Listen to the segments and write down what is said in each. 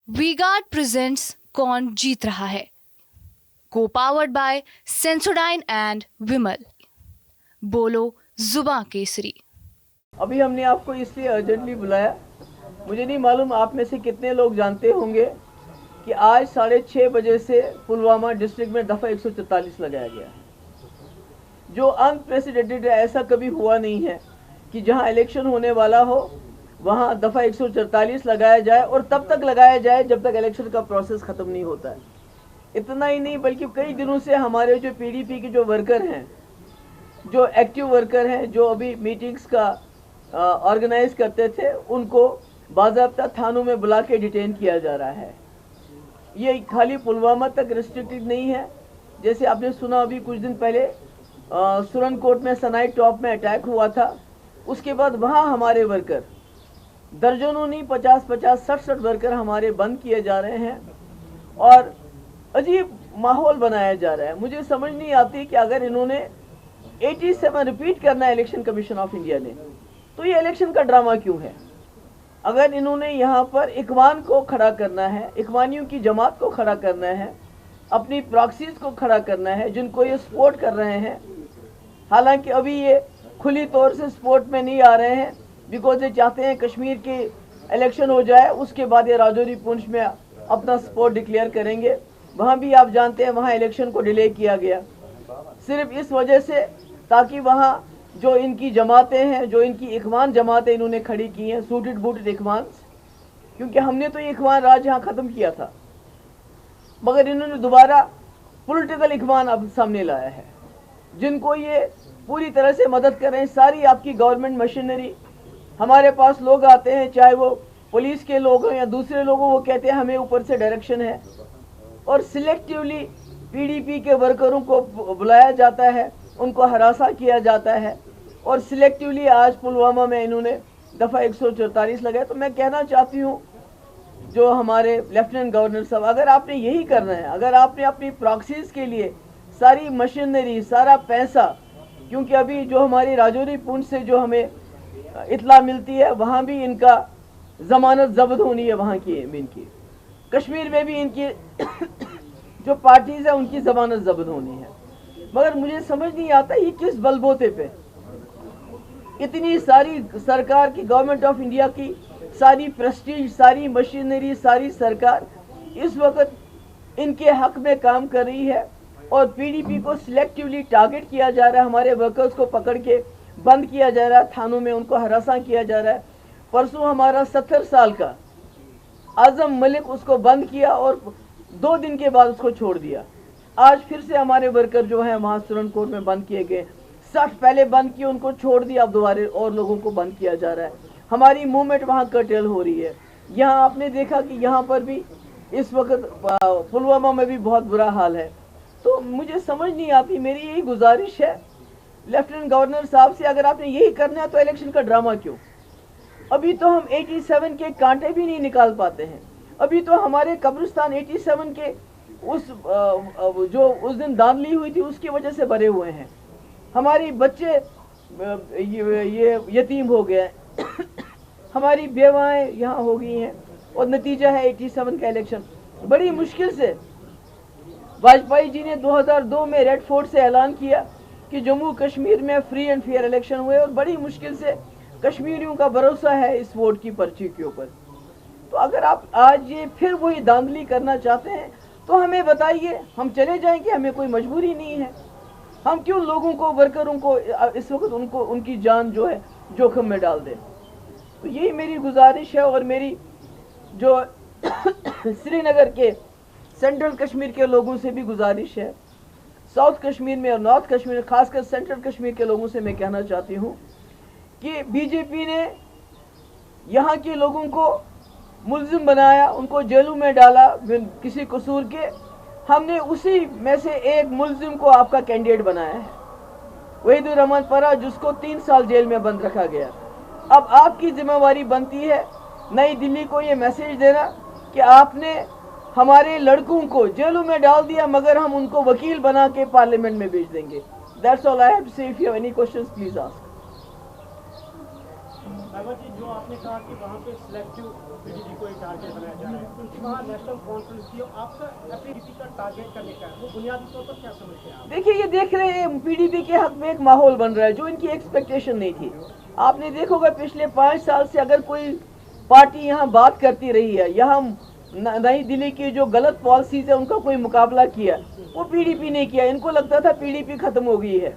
V-Guard presents कौन जीत रहा है, को पावर्ड बाय सेंसोडाइन एंड विमल। बोलो जुबां केसरी। अभी हमने आपको इसलिए अर्जेंटली बुलाया, मुझे नहीं मालूम आप में से कितने लोग जानते होंगे कि आज 6:30 बजे से पुलवामा डिस्ट्रिक्ट में दफ़ा 144 लगाया गया है, जो अनप्रेसिडेंटेड है। ऐसा कभी हुआ नहीं है कि जहां इलेक्शन होने वाला हो वहां दफ़ा 144 लगाया जाए और तब तक लगाया जाए जब तक इलेक्शन का प्रोसेस ख़त्म नहीं होता है। इतना ही नहीं बल्कि कई दिनों से हमारे जो पीडीपी के जो वर्कर हैं, जो एक्टिव वर्कर हैं, जो अभी मीटिंग्स का ऑर्गेनाइज करते थे, उनको बाज़ाब्ता थानों में बुला के डिटेन किया जा रहा है। ये खाली पुलवामा तक रिस्ट्रिक्टेड नहीं है। जैसे आपने सुना अभी कुछ दिन पहले सुरनकोट में सनाई टॉप में अटैक हुआ था, उसके बाद वहाँ हमारे वर्कर दर्जनों नहीं 50-50 60 वर्कर हमारे बंद किए जा रहे हैं और अजीब माहौल बनाया जा रहा है। मुझे समझ नहीं आती कि अगर इन्होंने 87 रिपीट करना है इलेक्शन कमीशन ऑफ इंडिया ने, तो ये इलेक्शन का ड्रामा क्यों है? अगर इन्होंने यहाँ पर इखवान को खड़ा करना है, इखवानियों की जमात को खड़ा करना है, अपनी प्रॉक्सीज को खड़ा करना है जिनको ये सपोर्ट कर रहे हैं, हालांकि अभी ये खुली तौर से सपोर्ट में नहीं आ रहे हैं बिकॉज ये चाहते हैं कश्मीर के इलेक्शन हो जाए, उसके बाद ये राजौरी पुंछ में अपना सपोर्ट डिक्लेयर करेंगे। वहाँ भी आप जानते हैं वहाँ इलेक्शन को डिले किया गया सिर्फ इस वजह से ताकि वहाँ जो इनकी जमातें हैं, जो इनकी इखवान जमातें इन्होंने खड़ी की हैं, सूटेड बूटेड इखवान, क्योंकि हमने तो ये इखवान राज यहाँ ख़त्म किया था, मगर इन्होंने दोबारा पॉलिटिकल इखवान अब सामने लाया है जिनको ये पूरी तरह से मदद कर रहे हैं। सारी आपकी गवर्नमेंट मशीनरी, हमारे पास लोग आते हैं, चाहे वो पुलिस के लोग हों या दूसरे लोग हों, वो कहते हैं हमें ऊपर से डायरेक्शन है और सिलेक्टिवली पीडीपी के वर्करों को बुलाया जाता है, उनको हरासा किया जाता है और सिलेक्टिवली आज पुलवामा में इन्होंने दफ़ा 144 लगाया। तो मैं कहना चाहती हूँ जो हमारे लेफ्टिनेंट गवर्नर साहब, अगर आपने यही करना है, अगर आपने अपनी प्रॉक्सीज के लिए सारी मशीनरी, सारा पैसा, क्योंकि अभी जो हमारी राजौरी पुंछ से जो हमें इतला मिलती है वहाँ भी इनका ज़मानत जब्त होनी है, वहाँ की इनकी कश्मीर में भी इनकी जो पार्टीज़ है उनकी ज़मानत जब्त होनी है। मगर मुझे समझ नहीं आता ये किस बलबोते पे इतनी सारी सरकार की, गवर्नमेंट ऑफ इंडिया की सारी प्रेस्टीज, सारी मशीनरी, सारी सरकार इस वक्त इनके हक में काम कर रही है और पीडीपी को सिलेक्टिवली टारगेट किया जा रहा है, हमारे वर्कर्स को पकड़ के बंद किया जा रहा है, थानों में उनको हरासा किया जा रहा है। परसों हमारा 70 साल का आजम मलिक, उसको बंद किया और 2 दिन के बाद उसको छोड़ दिया। आज फिर से हमारे वर्कर जो हैं वहाँ सुरनकोट में बंद किए गए, 60 पहले बंद किए, उनको छोड़ दिया, अब दोबारा और लोगों को बंद किया जा रहा है। हमारी मूवमेंट वहाँ कर्टेल हो रही है। यहाँ आपने देखा कि यहाँ पर भी इस वक्त पुलवामा में भी बहुत बुरा हाल है। तो मुझे समझ नहीं आती, मेरी यही गुजारिश है लेफ्टिनेंट गवर्नर साहब से, अगर आपने यही करना है तो इलेक्शन का ड्रामा क्यों? अभी तो हम 87 के कांटे भी नहीं निकाल पाते हैं। अभी तो हमारे कब्रिस्तान 87 के उस जो उस दिन दांधली हुई थी उसकी वजह से भरे हुए हैं। हमारी बच्चे ये यतीम हो गए हमारी बेवाएं यहाँ हो गई हैं और नतीजा है 87 का इलेक्शन। बड़ी मुश्किल से वाजपेयी जी ने 2002 में रेड फोर्ट से ऐलान किया कि जम्मू कश्मीर में फ्री एंड फेयर इलेक्शन हुए और बड़ी मुश्किल से कश्मीरियों का भरोसा है इस वोट की पर्ची के ऊपर। तो अगर आप आज ये फिर वही धांधली करना चाहते हैं तो हमें बताइए, हम चले जाएंगे, हमें कोई मजबूरी नहीं है। हम क्यों लोगों को, वर्करों को इस वक्त उनकी जान जो है जोखिम में डाल दें? तो यही मेरी गुजारिश है और मेरी जो श्रीनगर के सेंट्रल कश्मीर के लोगों से भी गुजारिश है, साउथ कश्मीर में और नॉर्थ कश्मीर, खासकर सेंट्रल कश्मीर के लोगों से मैं कहना चाहती हूँ कि बीजेपी ने यहाँ के लोगों को मुल्जिम बनाया, उनको जेलों में डाला किसी कसूर के। हमने उसी में से एक मुल्जिम को आपका कैंडिडेट बनाया है, वहीदुर रहमान परा, जिसको 3 साल जेल में बंद रखा गया। अब आपकी जिम्मेवारी बनती है नई दिल्ली को ये मैसेज देना कि आपने हमारे लड़कों को जेलों में डाल दिया मगर हम उनको वकील बना के पार्लियामेंट में भेज देंगे। That's all I have to say. If you have any questions please ask. साहिबा जी, जो आपने कहा कि वहाँ पे सिलेक्टिव पीडीपी को एक टारगेट बनाया जा रहा है, क्योंकि वहाँ नेशनल कॉन्फ्रेंस की आपका पीडीपी का टारगेट करने का है, वो बुनियादी तौर पर क्या समझते हैं आप? देखिए, ये देख रहे हैं पीडीपी के हक में एक माहौल बन रहा है जो इनकी एक्सपेक्टेशन नहीं थी। आपने देखा होगा पिछले 5 साल से अगर कोई पार्टी यहाँ बात करती रही है, यहाँ नई दिल्ली की जो गलत पॉलिसीज है उनका कोई मुकाबला किया, वो पीडीपी ने किया। इनको लगता था पीडीपी खत्म हो गई है,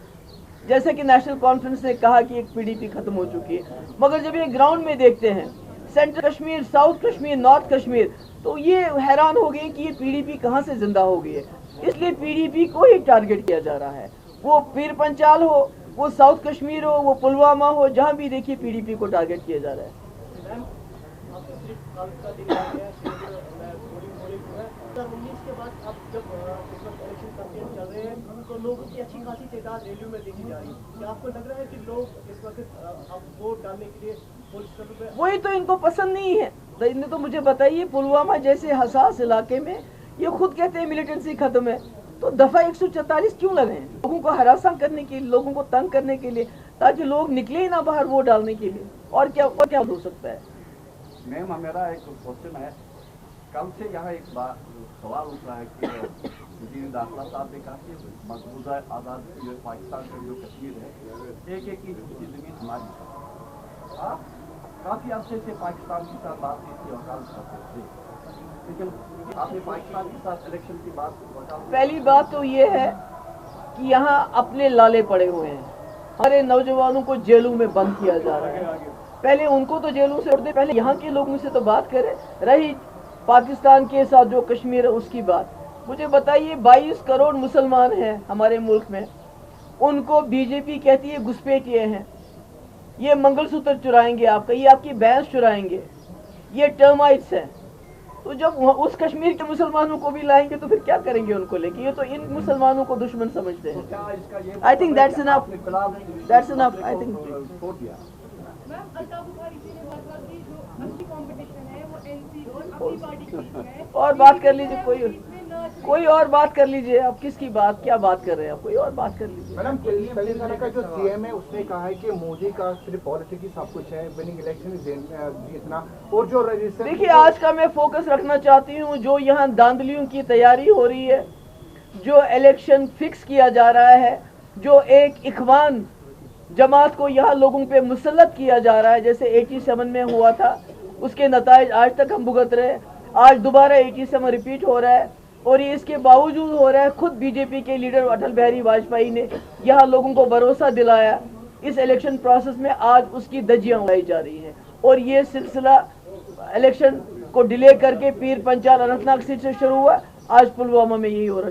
जैसे कि नेशनल कॉन्फ्रेंस ने कहा कि एक पीडीपी खत्म हो चुकी है। मगर जब ये ग्राउंड में देखते हैं central Kashmir, south Kashmir, north Kashmir, तो ये हैरान हो गए कि ये पीडीपी कहाँ से जिंदा हो गई है। इसलिए पीडीपी को ही टारगेट किया जा रहा है, वो पीर पंचाल हो, वो साउथ कश्मीर हो, वो पुलवामा हो, जहाँ भी देखिए पीडीपी को टारगेट किया जा रहा है। मैम, आपको सिर्फ कल का दिन आ गया, पोलिंग हुआ है। 2019 के बाद अब जब इस वक्त इलेक्शन कैंपेन चल रहे हैं तो लोगों की अच्छी खासी तादाद रैलियों में देखी जा रही है। क्या आपको लग रहा है कि लोग इस वक्त अब वोट डालने के लिए पुलिस पे? वही तो इनको पसंद नहीं है। तो इन्हें तो मुझे बताइए, पुलवामा जैसे हसास इलाके में ये खुद कहते हैं मिलिटेंसी खत्म है, तो दफा 144 क्यों लगे हैं? लोगों को हरासा करने के लिए, लोगों को तंग करने के लिए, ताकि लोग निकले ही ना बाहर वोट डालने के लिए। और क्या हो सकता है? मैम, मेरा एक क्वेश्चन है। कल से यहाँ एक बात सवाल उठ रहा है कि वजीर दाखिला साहब ने कहा कि मकबूजा आज़ाद जो पाकिस्तान का जो कश्मीर है, एक एक इंच की जमीन हमारी है। आप काफ़ी अरसे से पाकिस्तान के साथ बातचीत की वकालत करते थे, लेकिन आपने पाकिस्तान के साथ इलेक्शन की बात वकालत। पहली बात तो ये है कि यहाँ अपने लाले पड़े हुए हैं। हमारे नौजवानों को जेलों में बंद किया जा रहा है। पहले उनको तो जेलों से उठते, पहले यहाँ के लोगों से तो बात करें। रही पाकिस्तान के साथ जो कश्मीर है उसकी बात, मुझे बताइए 22 करोड़ मुसलमान हैं हमारे मुल्क में, उनको बीजेपी कहती है घुसपैठिए हैं, ये मंगलसूत्र चुराएंगे आपका, ये आपकी भैंस चुराएंगे, ये टर्माइट्स हैं। तो जब उस कश्मीर के मुसलमानों को भी लाएंगे तो फिर क्या करेंगे उनको लेके? ये तो इन मुसलमानों को दुश्मन समझते हैं। I think that's enough, that's enough. I think और बात कर लीजिए, कोई और बात कर लीजिए। आप किसकी बात, क्या बात कर रहे हैं आप? कोई और बात कर लीजिए। मैडम, तेलंगाना का जो सीएम है उसने कहा है कि मोदी का सिर्फ पॉलिटिक्स सब कुछ है, विनिंग इलेक्शन जीतना। और जो देखिए, आज का मैं फोकस रखना चाहती हूँ, जो यहाँ धांधलियों की तैयारी हो रही है, जो इलेक्शन फिक्स किया जा रहा है, जो एक इखवान जमात को यहाँ लोगों पे मुसल्लत किया जा रहा है, जैसे 87 में हुआ था, उसके नताइज आज तक हम भुगत रहे हैं। आज दोबारा 87 रिपीट हो रहा है, और ये इसके बावजूद हो रहा है। खुद बीजेपी के लीडर अटल बिहारी वाजपेयी ने यहाँ लोगों को भरोसा दिलाया। इस इलेक्शन प्रोसेस में आज उसकी धज्जियां उड़ाई जा रही हैं, और ये सिलसिला इलेक्शन को डिले करके पीर पंचाल अनंतनाग सीट से शुरू हुआ, आज पुलवामा में यही हो रहा है।